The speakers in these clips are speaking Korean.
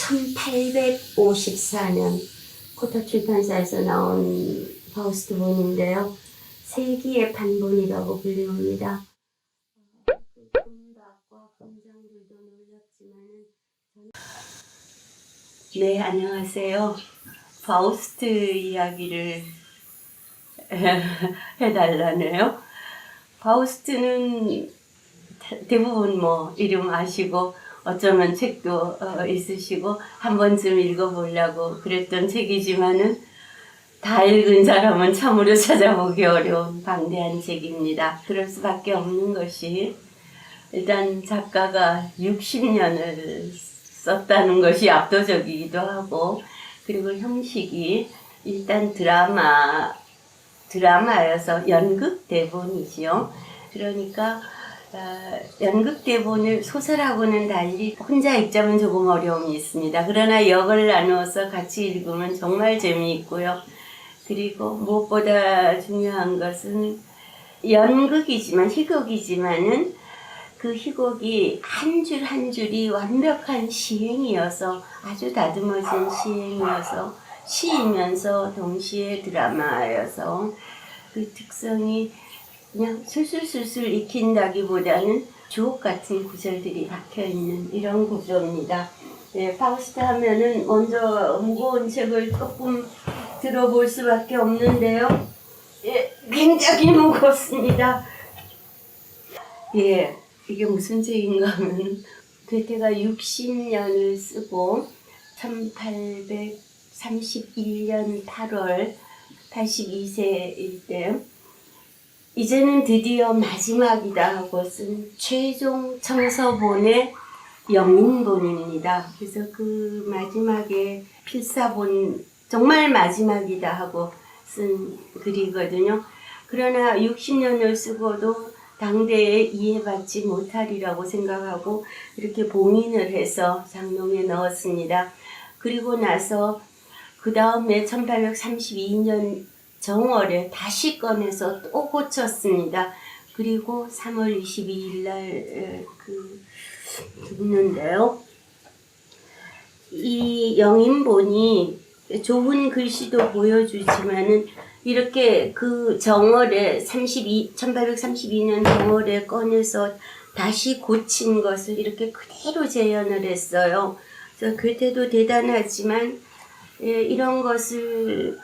1854년 코타 출판사에서 나온 파우스트 본인데요. 세기의 판본이라고 불립니다. 금박과 금장들도 놀랍지만은 네, 안녕하세요. 파우스트 이야기를 해달라네요. 파우스트는 대부분 이름 아시고 어쩌면 책도 있으시고 한 번쯤 읽어보려고 그랬던 책이지만은 다 읽은 사람은 참으로 찾아보기 어려운 방대한 책입니다. 그럴 수밖에 없는 것이 일단 작가가 60년을 썼다는 것이 압도적이기도 하고, 그리고 형식이 일단 드라마여서 연극 대본이지요. 그러니까 연극 대본을 소설하고는 달리 혼자 읽자면 조금 어려움이 있습니다. 그러나 역을 나누어서 같이 읽으면 정말 재미있고요. 그리고 무엇보다 중요한 것은 연극이지만 희곡이지만은 그 희곡이 한 줄 한 줄이 완벽한 시행이어서, 아주 다듬어진 시행이어서, 시이면서 동시에 드라마여서 그 특성이 그냥 술술술술 익힌다기보다는 주옥 같은 구절들이 박혀있는 이런 구조입니다. 네, 파우스트 하면은 먼저 무거운 책을 조금 들어볼 수밖에 없는데요. 예, 굉장히 무겁습니다. 예, 이게 무슨 책인가 하면 괴테가 60년을 쓰고 1831년 8월 82세일 때 이제는 드디어 마지막이다 하고 쓴 최종 청서본의 영인본입니다. 그래서 그 마지막에 필사본, 정말 마지막이다 하고 쓴 글이거든요. 그러나 60년을 쓰고도 당대에 이해받지 못하리라고 생각하고 이렇게 봉인을 해서 장롱에 넣었습니다. 그리고 나서 그 다음에 1832년 정월에 다시 꺼내서 또 고쳤습니다. 그리고 3월 22일 날 죽는데요. 이 영인본이 좋은 글씨도 보여주지만은 이렇게 그 정월에 1832년 정월에 꺼내서 다시 고친 것을 이렇게 그대로 재현을 했어요. 그래서 괴테도 대단하지만 이런 것을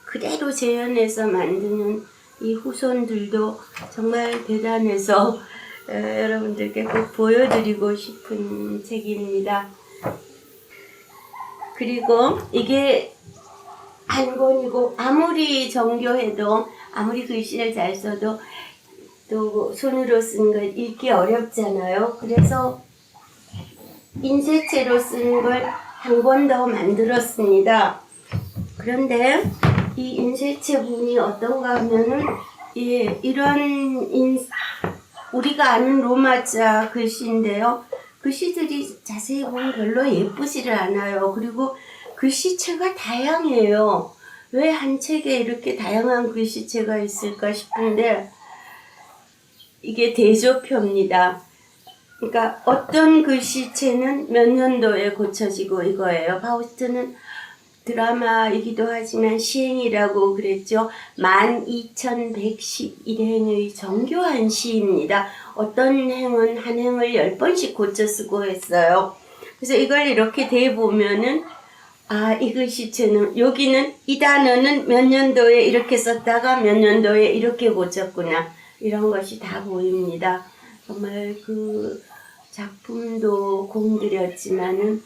그대로 재현해서 만드는 이 후손들도 정말 대단해서 여러분들께 꼭 보여드리고 싶은 책입니다. 그리고 이게 한 권이고, 아무리 정교해도, 아무리 글씨를 잘 써도 또 손으로 쓴 걸 읽기 어렵잖아요. 그래서 인쇄체로 쓴 걸 한 권 더 만들었습니다. 그런데 이 인쇄체본이 어떤가 하면은 이런 우리가 아는 로마자 글씨인데요. 글씨들이 자세히 보면 별로 예쁘지를 않아요. 그리고 글씨체가 다양해요. 왜 한 책에 이렇게 다양한 글씨체가 있을까 싶은데 이게 대조표입니다. 그러니까 어떤 글씨체는 몇 년도에 고쳐지고 이거예요. 파우스트는 드라마이기도 하지만 시행이라고 그랬죠. 12,111행의 정교한 시입니다. 어떤 행은 한 행을 10번씩 고쳐 쓰고 했어요. 그래서 이걸 이렇게 대보면은 이 글씨체는, 여기는 이 단어는 몇 년도에 이렇게 썼다가 몇 년도에 이렇게 고쳤구나, 이런 것이 다 보입니다. 정말 그 작품도 공들였지만은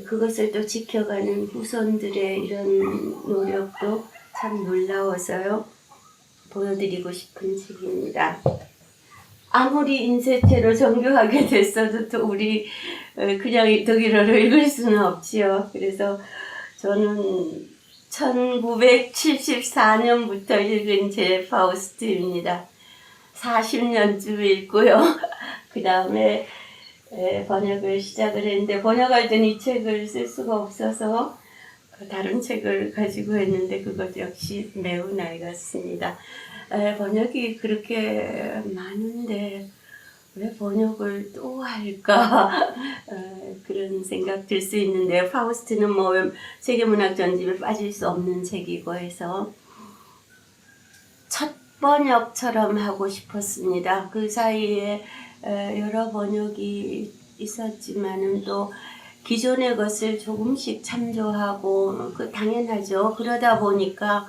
그것을 또 지켜가는 후손들의 이런 노력도 참 놀라워서요, 보여드리고 싶은 책입니다. 아무리 인쇄체로 정교하게 됐어도 또 우리 그냥 독일어로 읽을 수는 없지요. 그래서 저는 1974년부터 읽은 제 파우스트입니다. 40년쯤 읽고요. 그 다음에 번역을 시작을 했는데, 번역할 때는 이 책을 쓸 수가 없어서 다른 책을 가지고 했는데 그것 역시 매우 낡았습니다. 번역이 그렇게 많은데 왜 번역을 또 할까? 그런 생각 들 수 있는데 파우스트는 뭐 세계문학 전집에 빠질 수 없는 책이고 해서 첫 번역처럼 하고 싶었습니다. 그 사이에 여러 번역이 있었지만은 또 기존의 것을 조금씩 참조하고 그 당연하죠. 그러다 보니까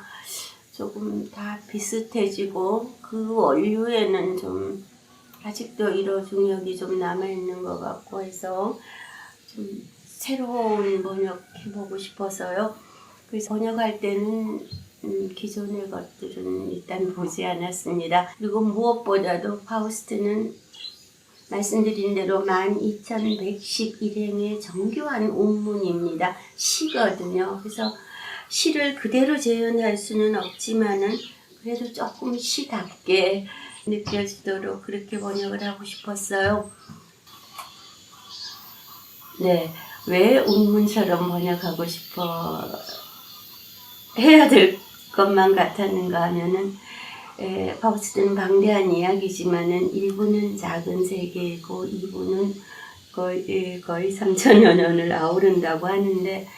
조금 다 비슷해지고 그 원류에는 좀 아직도 일어 중역이 좀 남아있는 것 같고 해서 좀 새로운 번역해보고 싶어서요. 그래서 번역할 때는 기존의 것들은 일단 보지 않았습니다. 그리고 무엇보다도 파우스트는 말씀드린 대로 12,111행의 정교한 운문입니다. 시거든요. 그래서 시를 그대로 재현할 수는 없지만은 그래도 조금 시답게 느껴지도록 그렇게 번역을 하고 싶었어요. 네, 왜 운문처럼 번역하고 싶어 해야 될 것만 같았는가 하면은 파우스트는 방대한 이야기지만은 1부는 작은 세계이고 2부는 거의 3천여 년을 아우른다고 하는데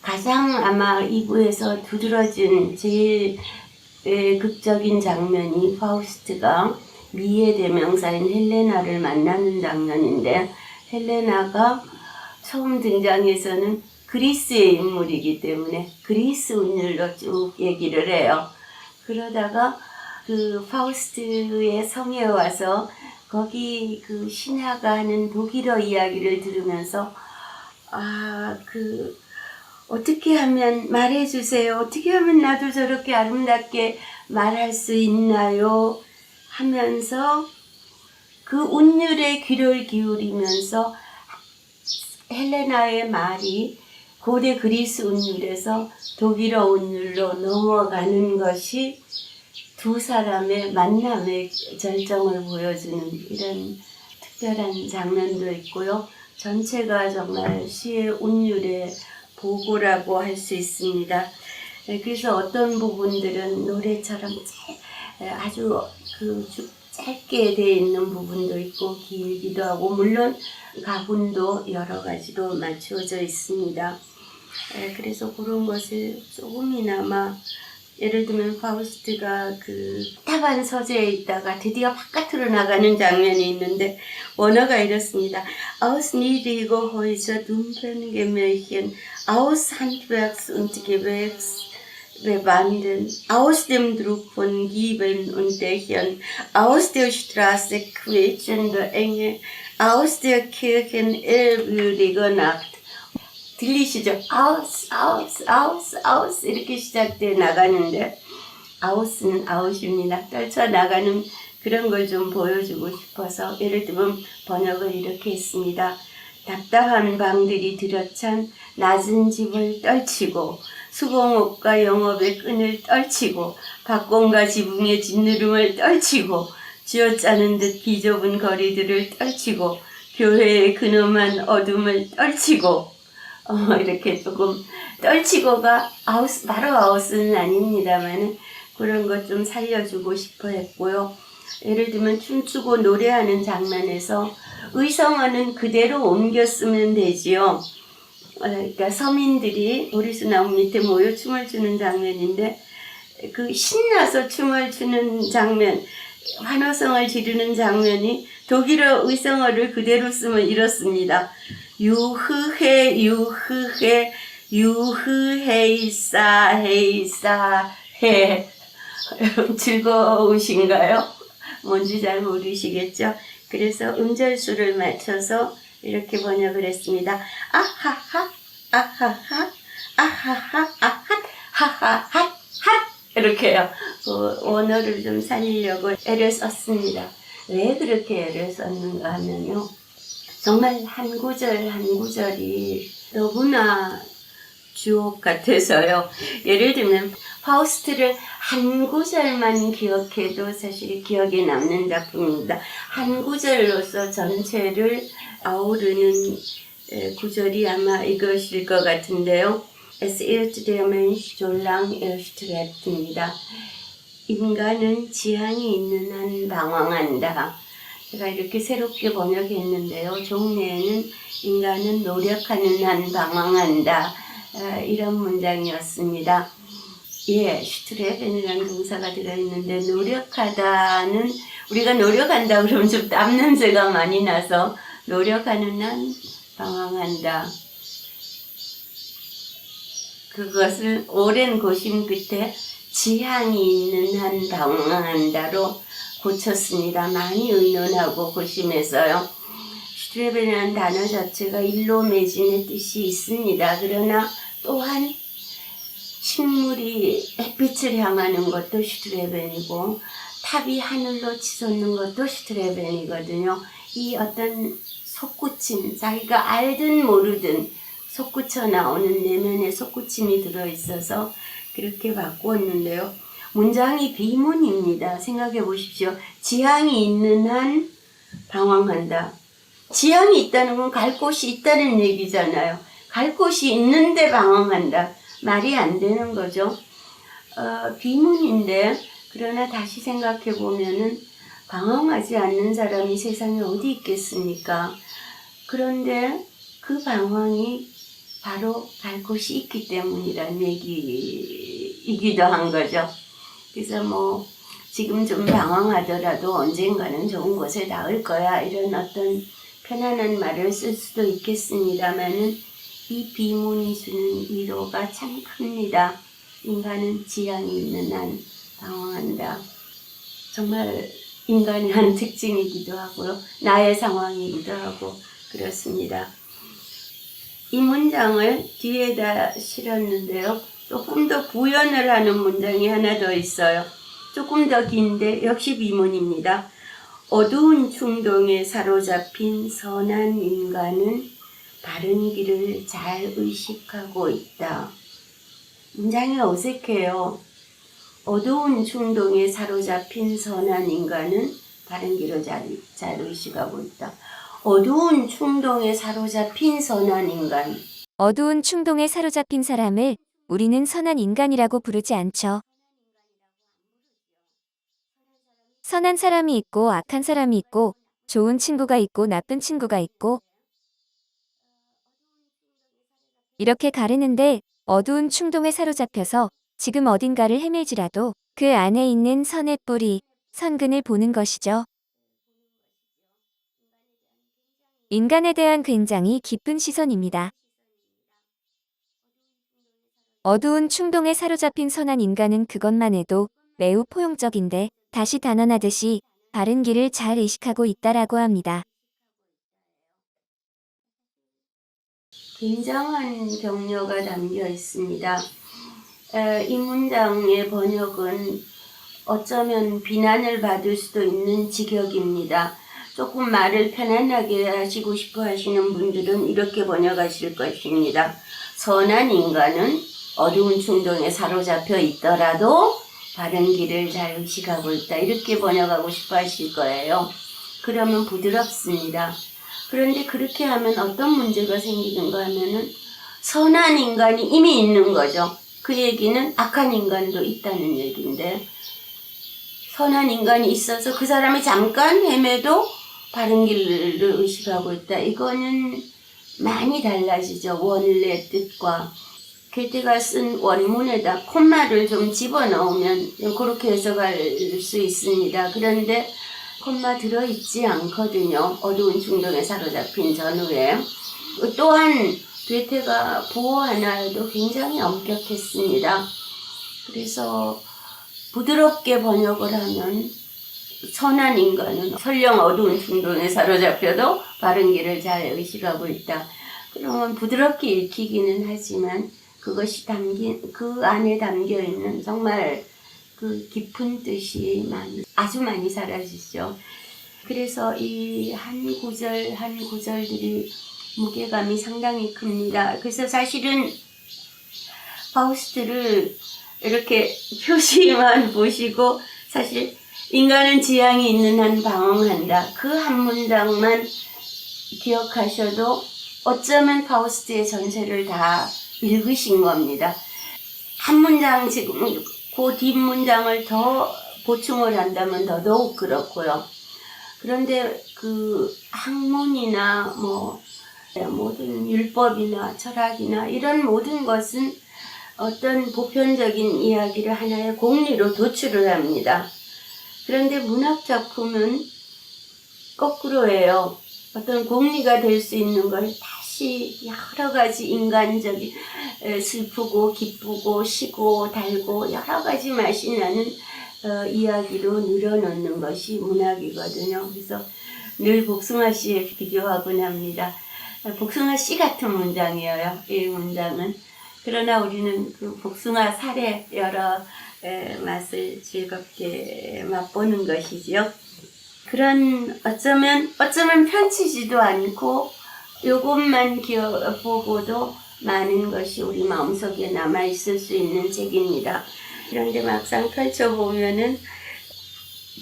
가장 아마 2부에서 두드러진 제일 극적인 장면이 파우스트가 미의 대명사인 헬레나를 만나는 장면인데 헬레나가 처음 등장해서는 그리스의 인물이기 때문에 그리스 운율로 쭉 얘기를 해요. 그러다가 그 파우스트의 성에 와서 거기 그 신하가 하는 독일어 이야기를 들으면서 어떻게 하면 말해주세요. 어떻게 하면 나도 저렇게 아름답게 말할 수 있나요? 하면서 그 운율에 귀를 기울이면서 헬레나의 말이 고대 그리스 운율에서 독일어 운율로 넘어가는 것이 두 사람의 만남의 절정을 보여주는 이런 특별한 장면도 있고요. 전체가 정말 시의 운율의 보고라고 할 수 있습니다. 그래서 어떤 부분들은 노래처럼 아주 짧게 되어 있는 부분도 있고 길기도 하고 물론 가군도 여러 가지로 맞추어져 있습니다. 그래서 그런 것을 조금이나마 예를 들면 파우스트가 그 답답한 서재에 있다가 드디어 바깥으로 나가는 장면이 있는데 원어가 이렇습니다. Aus niedriger Häuser dumpeln Gemächen, aus Handwerks und Gewächs bewandern, aus dem Druck von Giebeln und Dächern, aus der Straße quietschender Enge, aus der Kirchen ehrwürdiger Nacht. 들리시죠? 아우스 아우스 아우스 아우스 이렇게 시작돼 나가는데 아우스는 아웃입니다. 떨쳐나가는 그런 걸 좀 보여주고 싶어서 예를 들면 번역을 이렇게 했습니다. 답답한 방들이 들어찬 낮은 집을 떨치고 수공업과 영업의 끈을 떨치고 박공과 지붕의 짓누름을 떨치고 쥐어짜는 듯 비좁은 거리들을 떨치고 교회의 근엄한 어둠을 떨치고 이렇게 조금 떨치고가 바로 아우스는 아닙니다만 그런 것 좀 살려주고 싶어 했고요. 예를 들면 춤추고 노래하는 장면에서 의성어는 그대로 옮겨 쓰면 되지요. 그러니까 서민들이 보리수나무 밑에 모여 춤을 추는 장면인데 그 신나서 춤을 추는 장면, 환호성을 지르는 장면이 독일어 의성어를 그대로 쓰면 이렇습니다. 유흐헤 유흐헤 유흐헤이사 헤이사 헤. 여러분 즐거우신가요? 뭔지 잘 모르시겠죠? 그래서 음절수를 맞춰서 이렇게 번역을 했습니다. 아하하 아하하 아하하 아핫 하하핫 핫 이렇게요. 원어를 좀 살리려고 애를 썼습니다. 왜 그렇게 애를 썼는가 하면요. 정말 한 구절 한 구절이 너무나 주옥 같아서요. 예를 들면 파우스트를 한 구절만 기억해도 사실 기억에 남는 작품입니다. 한 구절로서 전체를 아우르는 구절이 아마 이것일 것 같은데요. Es irrt der Mensch so lang er strebt입니다. 인간은 지향이 있는 한 방황한다. 제가 이렇게 새롭게 번역했는데요. 종래에는 인간은 노력하는 한 방황한다. 이런 문장이었습니다. 예, 슈트레벤이라는 동사가 들어있는데 노력하다는 우리가 노력한다 그러면 좀 땀 냄새가 많이 나서 노력하는 한 방황한다. 그것을 오랜 고심 끝에 지향이 있는 한 방황한다로 고쳤습니다. 많이 의논하고 고심해서요. 슈트레벤이라는 단어 자체가 일로 매진의 뜻이 있습니다. 그러나 또한 식물이 햇빛을 향하는 것도 슈트레벤이고 탑이 하늘로 치솟는 것도 슈트레벤이거든요. 이 어떤 솟구침, 자기가 알든 모르든 솟구쳐 나오는 내면의 솟구침이 들어있어서 그렇게 바꾸었는데요. 문장이 비문입니다. 생각해 보십시오. 지향이 있는 한 방황한다. 지향이 있다는 건 갈 곳이 있다는 얘기잖아요. 갈 곳이 있는데 방황한다. 말이 안 되는 거죠. 비문인데 그러나 다시 생각해 보면은 방황하지 않는 사람이 세상에 어디 있겠습니까? 그런데 그 방황이 바로 갈 곳이 있기 때문이란 얘기이기도 한 거죠. 그래서 지금 좀 방황하더라도 언젠가는 좋은 곳에 닿을 거야 이런 어떤 편안한 말을 쓸 수도 있겠습니다만은 이 비문이 주는 위로가 참 큽니다. 인간은 지향이 있는 한 방황한다. 정말 인간의 한 특징이기도 하고요. 나의 상황이기도 하고 그렇습니다. 이 문장을 뒤에다 실었는데요. 조금 더 구현을 하는 문장이 하나 더 있어요. 조금 더 긴데 역시 비문입니다. 어두운 충동에 사로잡힌 선한 인간은 바른 길을 잘 의식하고 있다. 문장이 어색해요. 어두운 충동에 사로잡힌 선한 인간은 바른 길을 잘 의식하고 있다. 어두운 충동에 사로잡힌 선한 인간. 어두운 충동에 사로잡힌 사람을 우리는 선한 인간이라고 부르지 않죠. 선한 사람이 있고 악한 사람이 있고 좋은 친구가 있고 나쁜 친구가 있고 이렇게 가르는데 어두운 충동에 사로잡혀서 지금 어딘가를 헤매지라도 그 안에 있는 선의 뿌리, 선근을 보는 것이죠. 인간에 대한 굉장히 깊은 시선입니다. 어두운 충동에 사로잡힌 선한 인간은 그것만 해도 매우 포용적인데 다시 단언하듯이 바른 길을 잘 의식하고 있다라고 합니다. 굉장한 격려가 담겨 있습니다. 이 문장의 번역은 어쩌면 비난을 받을 수도 있는 직역입니다. 조금 말을 편안하게 하시고 싶어 하시는 분들은 이렇게 번역하실 것입니다. 선한 인간은 어두운 충동에 사로잡혀 있더라도 바른 길을 잘 의식하고 있다. 이렇게 번역하고 싶어 하실 거예요. 그러면 부드럽습니다. 그런데 그렇게 하면 어떤 문제가 생기는가 하면은 선한 인간이 이미 있는 거죠. 그 얘기는 악한 인간도 있다는 얘기인데 선한 인간이 있어서 그 사람이 잠깐 헤매도 바른 길을 의식하고 있다. 이거는 많이 달라지죠. 원래 뜻과. 게테가 쓴 원문에다 콤마를 좀 집어넣으면 그렇게 해석할 수 있습니다. 그런데 콤마 들어있지 않거든요. 어두운 충동에 사로잡힌 전후에. 또한 괴테가 부호 하나에도 굉장히 엄격했습니다. 그래서 부드럽게 번역을 하면 선한 인간은 설령 어두운 충동에 사로잡혀도 바른 길을 잘 의식하고 있다. 그러면 부드럽게 읽히기는 하지만 그것이 그 안에 담겨 있는 정말 그 깊은 뜻이 아주 많이 사라지죠. 그래서 이 한 구절 한 구절들이 무게감이 상당히 큽니다. 그래서 사실은 파우스트를 이렇게 표시만 보시고 사실 인간은 지향이 있는 한 방황한다. 그 한 문장만 기억하셔도 어쩌면 파우스트의 전체를 다 읽으신 겁니다. 한 문장 지금 그 뒷문장을 더 보충을 한다면 더더욱 그렇고요. 그런데 그 학문이나 뭐 모든 율법이나 철학이나 이런 모든 것은 어떤 보편적인 이야기를 하나의 공리로 도출을 합니다. 그런데 문학 작품은 거꾸로예요. 어떤 공리가 될 수 있는 걸 다시 여러 가지 인간적인 슬프고 기쁘고 시고 달고 여러 가지 맛이 나는 이야기로 늘어놓는 것이 문학이거든요. 그래서 늘 복숭아 씨에 비교하곤 합니다. 복숭아 씨 같은 문장이에요. 이 문장은. 그러나 우리는 그 복숭아 살의 여러 맛을 즐겁게 맛보는 것이지요. 그런 어쩌면 펼치지도 않고 요것만 보고도 많은 것이 우리 마음속에 남아있을 수 있는 책입니다. 그런데 막상 펼쳐보면은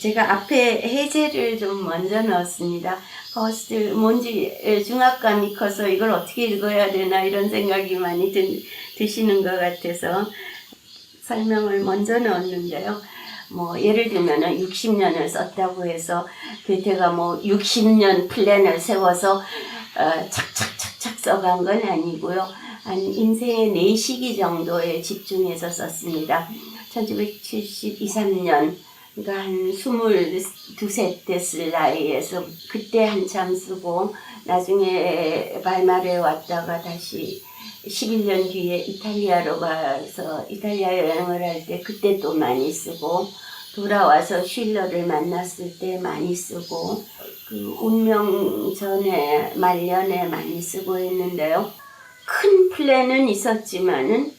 제가 앞에 해제를 좀 먼저 넣었습니다. 파우스트 뭔지 중압감이 커서 이걸 어떻게 읽어야 되나 이런 생각이 많이 드시는 것 같아서 설명을 먼저 넣었는데요. 뭐 예를 들면은 60년을 썼다고 해서 괴테가 뭐 60년 플랜을 세워서 착착착착 써간 건 아니고요. 한 인생의 4시기 정도에 집중해서 썼습니다. 1972, 3년 그러니까 한 22세 됐을 나이에서 그때 한참 쓰고 나중에 발말에 왔다가 다시 11년 뒤에 이탈리아로 가서 이탈리아 여행을 할 때 그때 또 많이 쓰고 돌아와서 쉴러를 만났을 때 많이 쓰고 그 운명 전에 말년에 많이 쓰고 있는데요. 큰 플랜은 있었지만은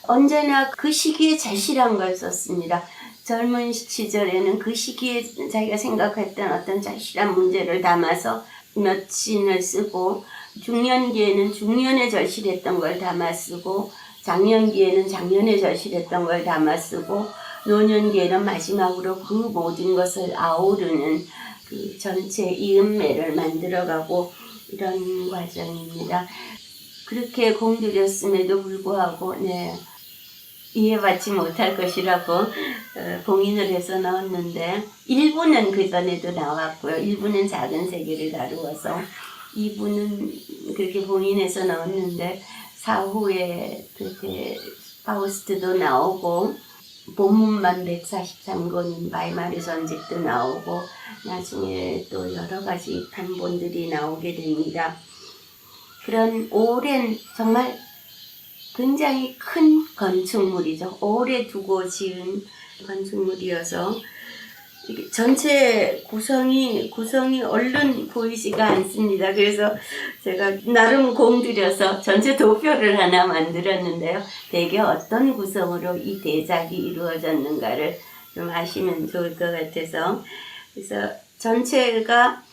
언제나 그 시기에 절실한 걸 썼습니다. 젊은 시절에는 그 시기에 자기가 생각했던 어떤 절실한 문제를 담아서 몇 신을 쓰고 중년기에는 중년에 절실했던 걸 담아 쓰고 장년기에는 장년에 절실했던 걸 담아 쓰고 노년기에는 마지막으로 그 모든 것을 아우르는 그 전체 이음매를 만들어가고 이런 과정입니다. 그렇게 공들였음에도 불구하고 이해받지 못할 것이라고 봉인을 해서 넣었는데 1부는 그 전에도 나왔고요. 1부는 작은 세계를 다루어서 2부는 그렇게 봉인해서 넣었는데 사후에 그렇게 파우스트도 나오고 본문만 143권인 바이마르 전집도 나오고 나중에 또 여러 가지 판본들이 나오게 됩니다. 그런 오랜 정말 굉장히 큰 건축물이죠. 오래 두고 지은 건축물이어서 전체 구성이 얼른 보이지가 않습니다. 그래서 제가 나름 공들여서 전체 도표를 하나 만들었는데요. 대개 어떤 구성으로 이 대작이 이루어졌는가를 좀 아시면 좋을 것 같아서 그래서 전체가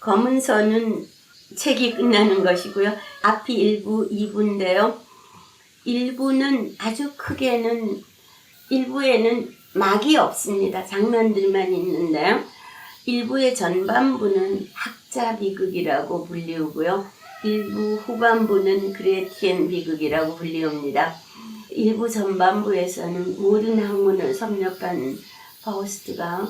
검은 선은 책이 끝나는 것이고요. 앞이 1부, 2부인데요. 1부는 아주 크게는 1부에는 막이 없습니다. 장면들만 있는데요. 1부의 전반부는 학자 비극이라고 불리우고요. 1부 후반부는 그레티엔 비극이라고 불리웁니다. 1부 전반부에서는 모든 학문을 섭렵한 파우스트가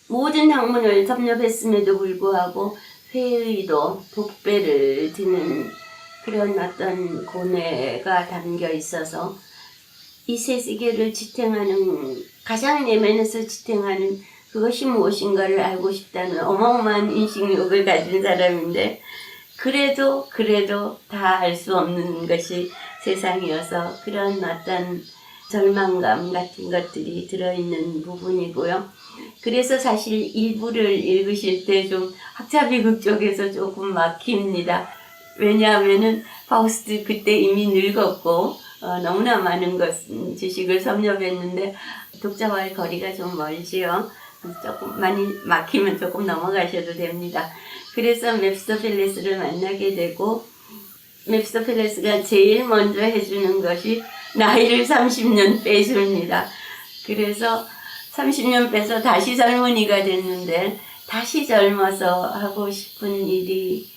모든 학문을 섭렵했음에도 불구하고 회의도 독배를 드는 그런 어떤 고뇌가 담겨 있어서 이 세 세계를 지탱하는 가장 내면에서 지탱하는 그것이 무엇인가를 알고 싶다는 어마어마한 인식욕을 가진 사람인데 그래도 다 알 수 없는 것이 세상이어서 그런 어떤 절망감 같은 것들이 들어있는 부분이고요. 그래서 사실 일부를 읽으실 때 좀 학자비극 쪽에서 조금 막힙니다. 왜냐하면은 파우스트 그때 이미 늙었고 너무나 많은 지식을 섭렵했는데 독자와의 거리가 좀 멀지요. 조금 많이 막히면 조금 넘어가셔도 됩니다. 그래서 맵스토펠레스를 만나게 되고 맵스토펠레스가 제일 먼저 해주는 것이 나이를 30년 빼줍니다. 그래서 30년 빼서 다시 젊은이가 됐는데 다시 젊어서 하고 싶은 일이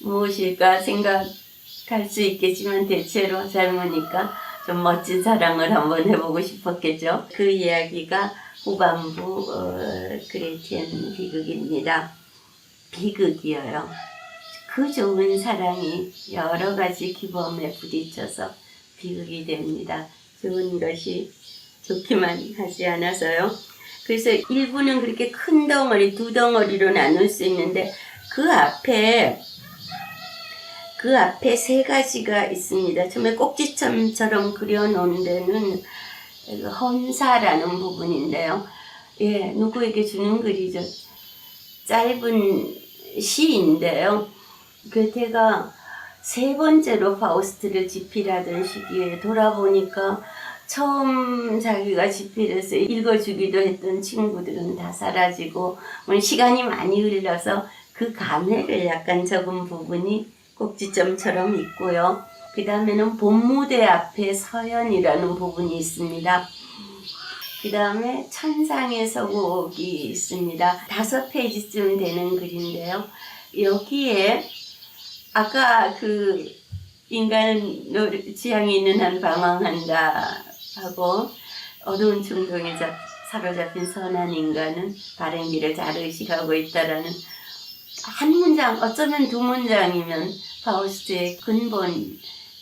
무엇일까 생각할 수 있겠지만 대체로 젊으니까 좀 멋진 사랑을 한번 해보고 싶었겠죠. 그 이야기가 후반부 그레티엔 비극입니다. 비극이어요. 그 좋은 사랑이 여러 가지 기범에 부딪혀서 비극이 됩니다. 좋은 것이 좋기만 하지 않아서요. 그래서 일부는 그렇게 큰 덩어리, 두 덩어리로 나눌 수 있는데 그 앞에 세 가지가 있습니다. 처음에 꼭지점처럼 그려놓은 데는 헌사라는 부분인데요. 예, 누구에게 주는 글이죠. 짧은 시인데요. 괴테가 세 번째로 파우스트를 집필하던 시기에 돌아보니까 처음 자기가 집필해서 읽어주기도 했던 친구들은 다 사라지고 시간이 많이 흘러서 그 감회를 약간 적은 부분이 꼭지점처럼 있고요. 그 다음에는 본무대 앞에 서연이라는 부분이 있습니다. 그 다음에 천상의 서곡이 있습니다. 5페이지쯤 되는 글인데요. 여기에 아까 그 인간은 지향이 있는 한 방황한다 하고 어두운 충동에 사로잡힌 선한 인간은 바른 길을 잘 의식하고 있다라는 한 문장, 어쩌면 두 문장이면 파우스트의 근본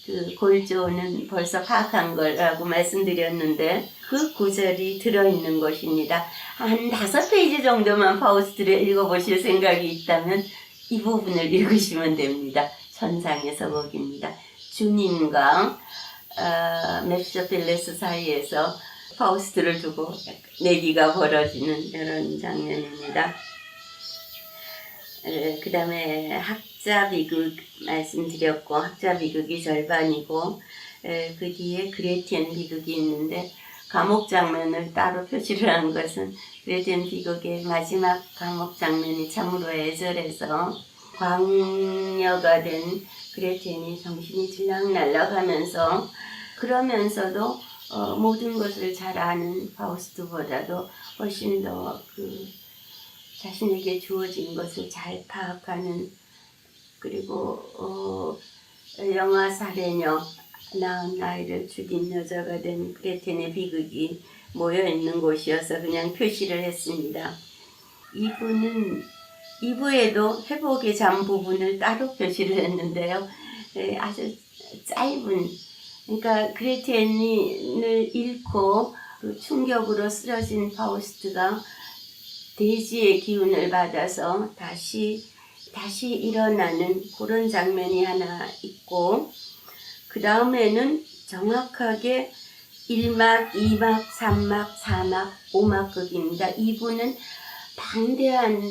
그 골조는 벌써 파악한 거라고 말씀드렸는데 그 구절이 들어있는 것입니다. 한 5페이지 정도만 파우스트를 읽어보실 생각이 있다면 이 부분을 읽으시면 됩니다. 천상의 서곡입니다. 주님과 메피스토펠레스 사이에서 파우스트를 두고 내기가 벌어지는 이런 장면입니다. 그 다음에 학자 비극 말씀드렸고 학자 비극이 절반이고 그 뒤에 그레티엔 비극이 있는데 감옥 장면을 따로 표시를 한 것은 그레티엔 비극의 마지막 감옥 장면이 참으로 애절해서 광녀가 된 그레티엔이 정신이 들락날락하면서 그러면서도 모든 것을 잘 아는 파우스트보다도 훨씬 더 자신에게 주어진 것을 잘 파악하는 그리고 영아 살해녀 낳은 아이를 죽인 여자가 된 그레텐의 비극이 모여있는 곳이어서 그냥 표시를 했습니다. 2부에도 회복의 잠 부분을 따로 표시를 했는데요. 아주 짧은 그러니까 그레텐을 잃고 그 충격으로 쓰러진 파우스트가 대지의 기운을 받아서 다시 일어나는 그런 장면이 하나 있고 그 다음에는 정확하게 1막, 2막, 3막, 4막, 5막극입니다. 2부는 방대한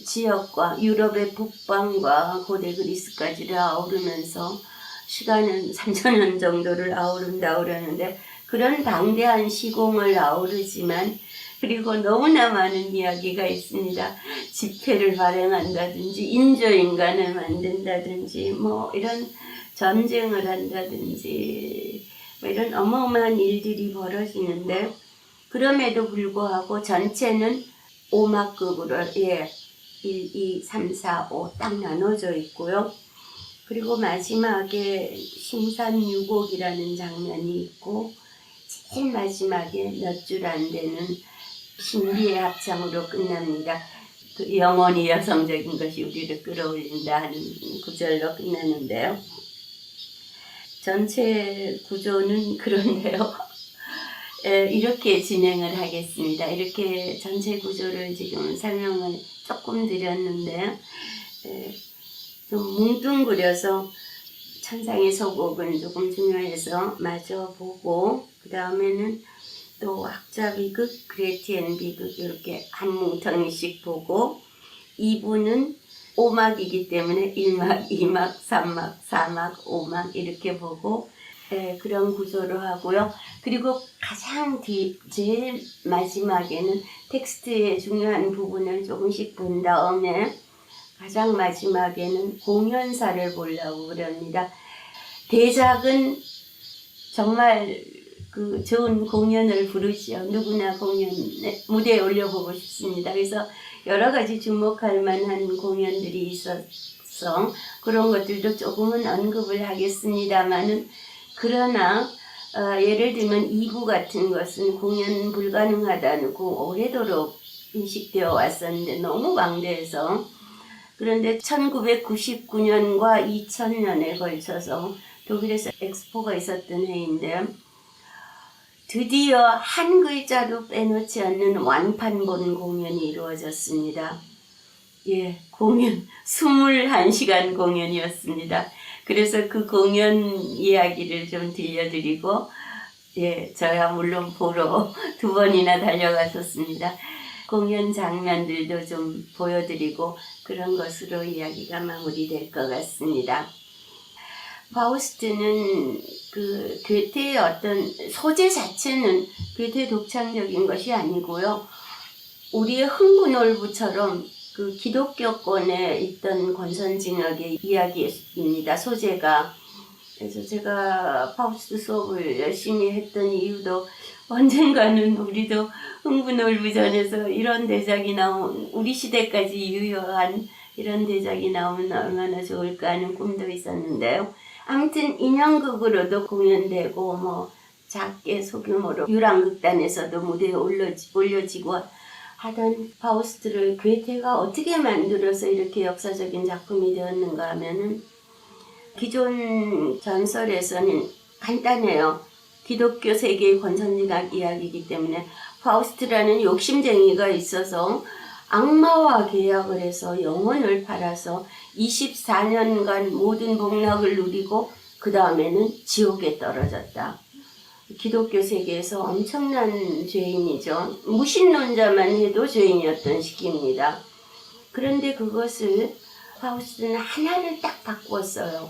지역과 유럽의 북방과 고대 그리스까지를 아우르면서 시간은 3,000년 정도를 아우른다고 그러는데 그런 방대한 시공을 아우르지만 그리고 너무나 많은 이야기가 있습니다. 집회를 발행한다든지 인조인간을 만든다든지 이런 전쟁을 한다든지 이런 어마어마한 일들이 벌어지는데 그럼에도 불구하고 전체는 5막급으로 1, 2, 3, 4, 5 딱 나눠져 있고요. 그리고 마지막에 심산유곡이라는 장면이 있고 제일 마지막에 몇 줄 안 되는 신비의 합창으로 끝납니다. 그 영원히 여성적인 것이 우리를 끌어올린다 하는 구절로 끝나는데요. 전체 구조는 그런데요. 이렇게 진행을 하겠습니다. 이렇게 전체 구조를 지금 설명을 조금 드렸는데 좀 뭉뚱그려서 천상의 서곡은 조금 중요해서 마저 보고 그 다음에는 또 학자 비극, 그레티엔 비극 이렇게 한 뭉텅이씩 보고 2부는 5막이기 때문에 1막, 2막, 3막, 4막, 5막 이렇게 보고 그런 구조로 하고요. 그리고 가장 제일 마지막에는 텍스트의 중요한 부분을 조금씩 본 다음에 가장 마지막에는 공연사를 보려고 그럽니다. 대작은 정말 그 좋은 공연을 부르지요. 누구나 무대에 올려보고 싶습니다. 그래서 여러 가지 주목할 만한 공연들이 있어서 그런 것들도 조금은 언급을 하겠습니다만은 그러나 예를 들면 2부 같은 것은 공연 불가능하다고 오래도록 인식되어 왔었는데 너무 방대해서 그런데 1999년과 2000년에 걸쳐서 독일에서 엑스포가 있었던 해인데 드디어 한 글자도 빼놓지 않는 완판본 공연이 이루어졌습니다. 예, 공연 21시간 공연이었습니다. 그래서 그 공연 이야기를 좀 들려드리고 예, 저야 물론 보러 2번이나 달려갔었습니다. 공연 장면들도 좀 보여드리고 그런 것으로 이야기가 마무리될 것 같습니다. 파우스트는 그 괴테의 어떤 소재 자체는 괴테 독창적인 것이 아니고요. 우리의 흥부놀부처럼 그 기독교권에 있던 권선징악의 이야기입니다. 소재가. 그래서 제가 파우스트 수업을 열심히 했던 이유도 언젠가는 우리도 흥부놀부전에서 이런 대작이 나온 우리 시대까지 유효한 이런 대작이 나오면 얼마나 좋을까 하는 꿈도 있었는데요. 아무튼 인형극으로도 공연되고 뭐 작게 소규모로 유랑극단에서도 무대에 올려지고 하던 파우스트를 괴테가 어떻게 만들어서 이렇게 역사적인 작품이 되었는가 하면은 기존 전설에서는 간단해요. 기독교 세계의 권선징악 이야기이기 때문에 파우스트라는 욕심쟁이가 있어서 악마와 계약을 해서 영혼을 팔아서 24년간 모든 복락을 누리고 그 다음에는 지옥에 떨어졌다. 기독교 세계에서 엄청난 죄인이죠. 무신론자만 해도 죄인이었던 시기입니다. 그런데 그것을 파우스트는 하나를 딱 바꾸었어요.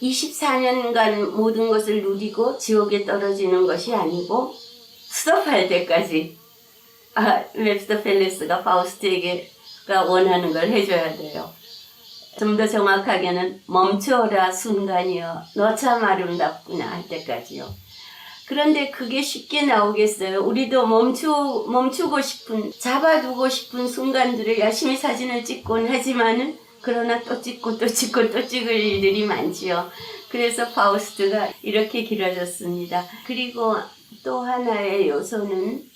24년간 모든 것을 누리고 지옥에 떨어지는 것이 아니고 스톱할 때까지 메피스토펠레스가 파우스트에게가 원하는 걸 해줘야 돼요. 좀 더 정확하게는 멈춰라 순간이여 너 참 아름답구나 할 때까지요. 그런데 그게 쉽게 나오겠어요. 우리도 멈추고 싶은 잡아두고 싶은 순간들을 열심히 사진을 찍곤 하지만은 그러나 또 찍고 또 찍고 또 찍을 일들이 많지요. 그래서 파우스트가 이렇게 길어졌습니다. 그리고 또 하나의 요소는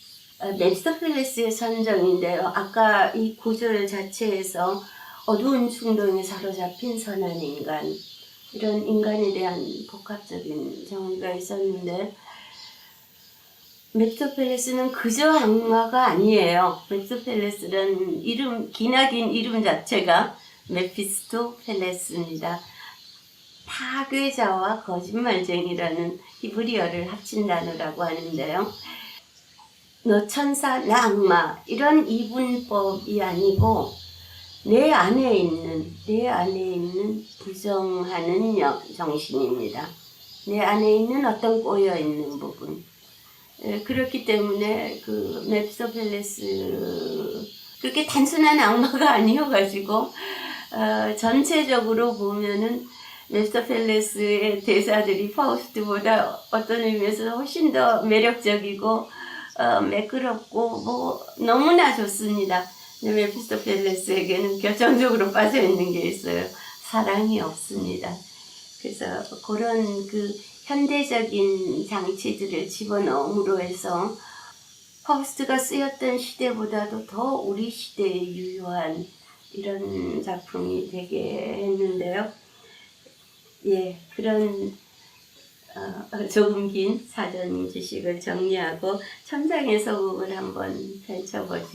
메피스토펠레스의 선정인데요. 아까 이 구절 자체에서 어두운 충동에 사로잡힌 선한 인간, 이런 인간에 대한 복합적인 정의가 있었는데 메피스토펠레스는 그저 악마가 아니에요. 메피스토펠레스라는 이름, 기나긴 이름 자체가 메피스토펠레스입니다. 파괴자와 거짓말쟁이라는 히브리어를 합친 단어라고 하는데요. 너 천사, 나 악마 이런 이분법이 아니고 내 안에 있는 부정하는 정신입니다. 내 안에 있는 어떤 꼬여있는 부분. 그렇기 때문에 그 메피스토펠레스 그렇게 단순한 악마가 아니어가지고 전체적으로 보면은 메피스토펠레스의 대사들이 파우스트보다 어떤 의미에서 훨씬 더 매력적이고 매끄럽고 뭐 너무나 좋습니다. 메피스토펠레스에게는 결정적으로 빠져있는 게 있어요. 사랑이 없습니다. 그래서 그런 그 현대적인 장치들을 집어넣음으로 해서 파우스트가 쓰였던 시대보다도 더 우리 시대에 유효한 이런 작품이 되게 했는데요. 예, 그런 조금 긴 사전 지식을 정리하고 천장의 서곡을 한번 펼쳐보죠.